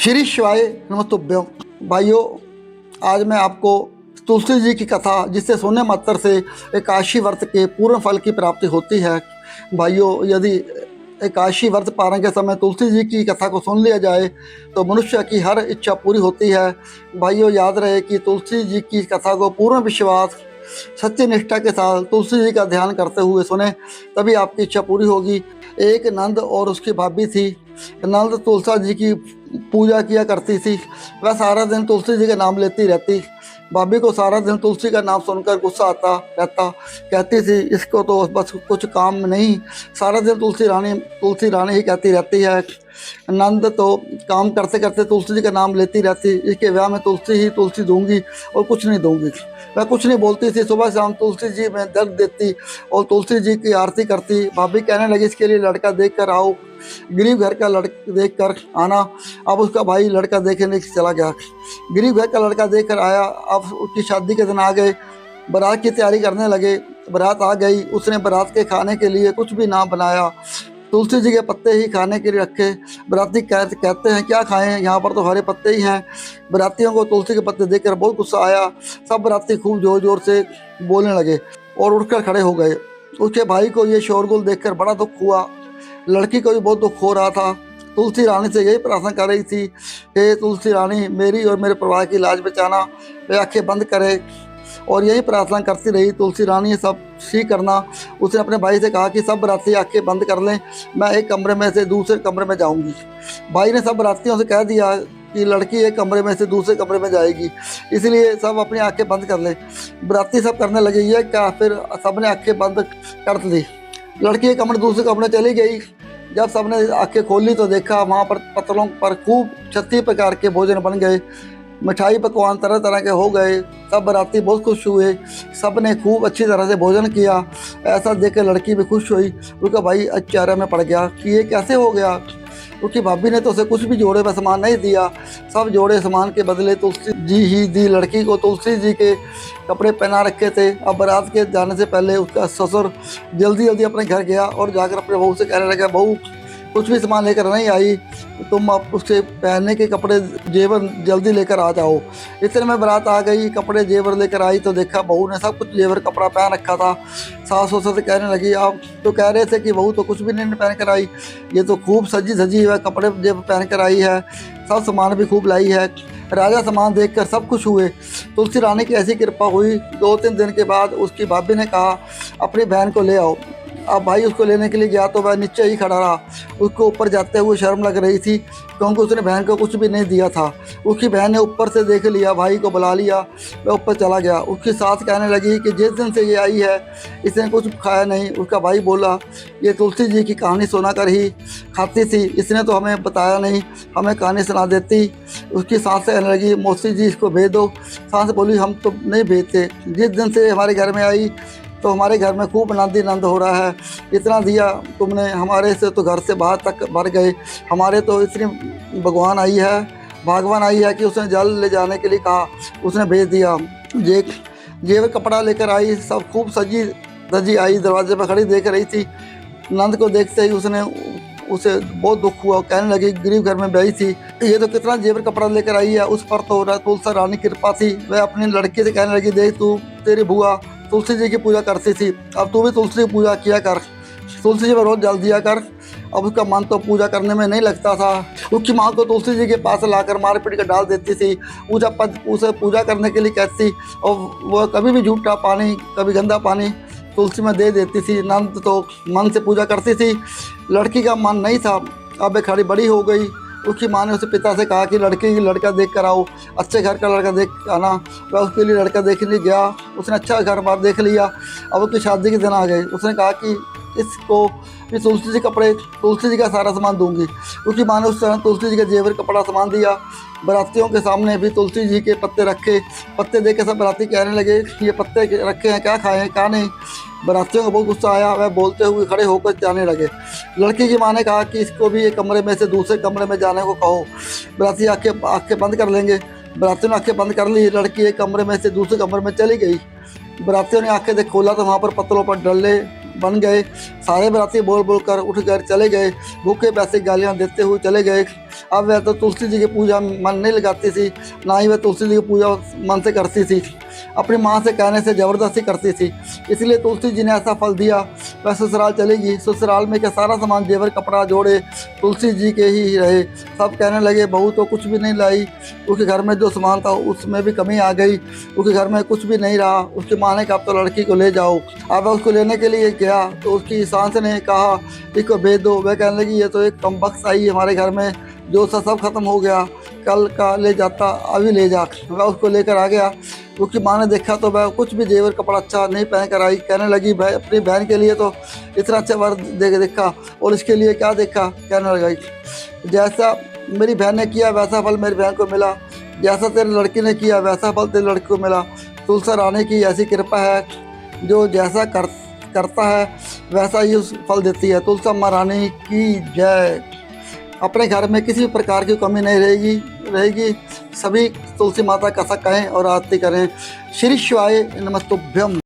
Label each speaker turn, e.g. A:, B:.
A: श्री शिवाय नमस्तुभ्यं। भाइयों, आज मैं आपको तुलसी जी की कथा, जिससे सुनने मात्र से एकादशी व्रत के पूर्ण फल की प्राप्ति होती है। भाइयों, यदि एकादशी व्रत पारण के समय तुलसी जी की कथा को सुन लिया जाए तो मनुष्य की हर इच्छा पूरी होती है। भाइयों, याद रहे कि तुलसी जी की कथा को पूर्ण विश्वास, सच्ची निष्ठा के साथ तुलसी जी का ध्यान करते हुए सुने, तभी आपकी इच्छा पूरी होगी। एक नंद और उसकी भाभी थी। नंद तुलसी जी की पूजा किया करती थी। वह सारा दिन तुलसी जी का नाम लेती रहती। भाभी को सारा दिन तुलसी का नाम सुनकर गुस्सा आता रहता। कहती थी, इसको तो बस कुछ काम नहीं, सारा दिन तुलसी रानी ही कहती रहती है। नंद तो काम करते करते तुलसी जी का नाम लेती रहती। इसके विवाह में तुलसी दूंगी और कुछ नहीं दूंगी। वह कुछ नहीं बोलती थी। सुबह शाम तुलसी जी में दर्द देती और तुलसी जी की आरती करती। भाभी कहने लगी, इसके लिए लड़का देख कर आओ, गरीब घर का लड़का देख कर आना। अब उसका भाई लड़का देखने चला गया। गरीब घर का लड़का देख कर आया। अब उसकी शादी के दिन आ गए। बारात की तैयारी करने लगे। बारात आ गई। उसने बारात के खाने के लिए कुछ भी ना बनाया, तुलसी जी के पत्ते ही खाने के लिए रखे। बाराती कहते हैं, क्या खाएं, यहाँ पर तो हरे पत्ते ही हैं। बारातियों को तुलसी के पत्ते देखकर बहुत गुस्सा आया। सब बाराती खूब जोर जोर से बोलने लगे और उठकर खड़े हो गए। उसके भाई को ये शोरगुल देखकर बड़ा दुख हुआ। लड़की को भी बहुत दुख हो रहा था। तुलसी रानी से यही प्रार्थना कर रही थी, हे तुलसी रानी, मेरी और मेरे परिवार की लाज बचाना। वे आंखें बंद करे और यही प्रार्थना करती रही। तुलसी रानी सब ठीक करना। उसने अपने भाई से कहा कि सब बराती आंखें बंद कर लें, मैं एक कमरे में से दूसरे कमरे में जाऊंगी। भाई ने सब बरातियों से कह दिया कि लड़की एक कमरे में से दूसरे कमरे में जाएगी, इसलिए सब अपनी आंखें बंद कर लें। बराती सब करने लगे ये क्या, फिर सबने आंखें बंद कर ली। लड़की एक कमरे दूसरे कमरे चली गई। जब सबने आंखें खोली तो देखा वहाँ पर पत्तलों पर खूब 36 प्रकार के भोजन बन गए। मिठाई पकवान तरह तरह के हो गए। सब बाराती बहुत खुश हुए। सब ने खूब अच्छी तरह से भोजन किया। ऐसा देख कर लड़की भी खुश हुई। उसका भाई अचारा में पड़ गया कि ये कैसे हो गया, क्योंकि भाभी ने तो उसे कुछ भी जोड़े में सामान नहीं दिया। सब जोड़े सामान के बदले तुलसी जी ही दी। लड़की को तुलसी जी के कपड़े पहना रखे थे। अब बारात के जाने से पहले उसका ससुर जल्दी जल्दी अपने घर गया और जाकर अपने बहू से कहने लगा, बहू कुछ भी सामान लेकर नहीं आई, तुम अब उसके पहनने के कपड़े जेवर जल्दी लेकर आ जाओ। इतने में बारात आ गई। कपड़े जेवर लेकर आई तो देखा बहू ने सब कुछ जेवर कपड़ा पहन रखा था। सास ससुर से कहने लगी, आप तो कह रहे थे कि बहू तो कुछ भी नहीं पहन कर आई, ये तो खूब सजी सजी हुआ कपड़े जेवर पहन कर आई है, सब सामान भी खूब लाई है। राजा सामान देखकर सब खुश हुए। तुलसी रानी की ऐसी कृपा हुई। 2-3 दिन के बाद उसकी भाभी ने कहा, अपनी बहन को ले आओ। अब भाई उसको लेने के लिए गया तो वह नीचे ही खड़ा रहा। उसको ऊपर जाते हुए शर्म लग रही थी, क्योंकि उसने बहन को कुछ भी नहीं दिया था। उसकी बहन ने ऊपर से देख लिया, भाई को बुला लिया, वह ऊपर चला गया। उसकी सास कहने लगी कि जिस दिन से ये आई है इसने कुछ खाया नहीं। उसका भाई बोला, ये तुलसी जी की कहानी सुना कर ही खाती थी, इसने तो हमें बताया नहीं, हमें कहानी सुना देती। उसकी सास कहने लगी, मौसी जी इसको भेज दो। सास बोली, हम तो नहीं भेजते, जिस दिन से हमारे घर में आई तो हमारे घर में खूब नंद हो रहा है। इतना दिया तुमने, हमारे से तो घर से बाहर तक भर गए। हमारे तो इतनी भगवान आई है कि उसने जल ले जाने के लिए कहा, उसने भेज दिया। जेवर कपड़ा लेकर आई, सब खूब सजी धजी आई, दरवाजे पर खड़ी देख रही थी। नंद को देखते ही उसे बहुत दुख हुआ। कहने लगी, गरीब घर में ब्याही थी, ये तो कितना जेवर कपड़ा लेकर आई है, उस पर तो तुलसी रानी की कृपा थी। वह अपनी लड़की से कहने लगी, देख तू, तेरी बुआ तुलसी जी की पूजा करती थी, अब तू भी तुलसी की पूजा किया कर, तुलसी जी पर रोज जल दिया कर। अब उसका मन तो पूजा करने में नहीं लगता था। उसकी माँ को तुलसी जी के पास लाकर मार पीट कर डाल देती थी। उसे पूजा करने के लिए कहती और वह कभी भी झूठा पानी, कभी गंदा पानी तुलसी में दे देती थी। नंद तो मन से पूजा करती थी, लड़की का मन नहीं था। अब एक खड़ी बड़ी हो गई। उसकी माँ ने उसे पिता से कहा कि लड़का देख कर आओ, अच्छे घर का लड़का देख आना। वह उसके लिए लड़का देखने गया। उसने अच्छा घर बार देख लिया। अब उसकी शादी के दिन आ गए। उसने कहा कि इसको भी तुलसी जी का सारा सामान दूंगी। उसकी माँ ने उस तरह तुलसी जी का जेवर कपड़ा सामान दिया। बारातियों के सामने भी तुलसी जी के पत्ते रखे। पत्ते देख के सब बाराती कहने लगे, ये पत्ते रखे हैं, क्या खाएं क्या नहीं। बारातियों को बहुत गुस्सा आया। वह बोलते हुए खड़े होकर जाने लगे। लड़की की माँ ने कहा कि इसको भी एक कमरे में से दूसरे कमरे में जाने को कहो। बाराती आंखें बंद कर लेंगे। बारातियों ने आंखें बंद कर ली। लड़की एक कमरे में से दूसरे कमरे में चली गई। बारातियों ने आंखें देख खोला तो वहाँ पर पत्तलों पर डल्ले बन गए। सारे बाराती बोल बोल कर उठ कर चले गए। भूखे पैसे गालियाँ देते हुए चले गए। अब वह तो तुलसी जी की पूजा मन नहीं लगाती थी, ना ही वह तुलसी जी की पूजा मन से करती थी, अपनी माँ से कहने से ज़बरदस्ती करती थी। इसलिए तुलसी जी ने ऐसा फल दिया। वह ससुराल चलेगी, ससुराल में क्या सारा सामान जेवर कपड़ा जोड़े तुलसी जी के ही रहे। सब कहने लगे बहू तो कुछ भी नहीं लाई, उसके घर में जो सामान था उसमें भी कमी आ गई, उसके घर में कुछ भी नहीं रहा। उसकी माँ ने कहा अब तो लड़की को ले जाओ। अब उसको लेने के लिए गया तो उसकी सांस ने कहा इसको भेज दो। वह कहने लगी ये तो एक कमबख्त आई हमारे घर में, जो सब खत्म हो गया, कल का ले जाता अभी ले जा। वह उसको लेकर आ गया। उसकी माँ ने देखा तो वह कुछ भी जेवर कपड़ा अच्छा नहीं पहन कर आई। कहने लगी भाई अपनी बहन के लिए तो इतना अच्छा वर देखा और इसके लिए क्या देखा। कहने लगी जैसा मेरी बहन ने किया वैसा फल मेरी बहन को मिला, जैसा तेरी लड़की ने किया वैसा फल तेरी लड़की को मिला। तुलसा रानी की ऐसी कृपा है, जो जैसा करता है वैसा ही उस फल देती है। तुलसा महारानी की जय। अपने घर में किसी भी प्रकार की कमी नहीं रहेगी। सभी तुलसी माता का कहें और आरती करें। श्री शिवाय नमस्तुभ्यम।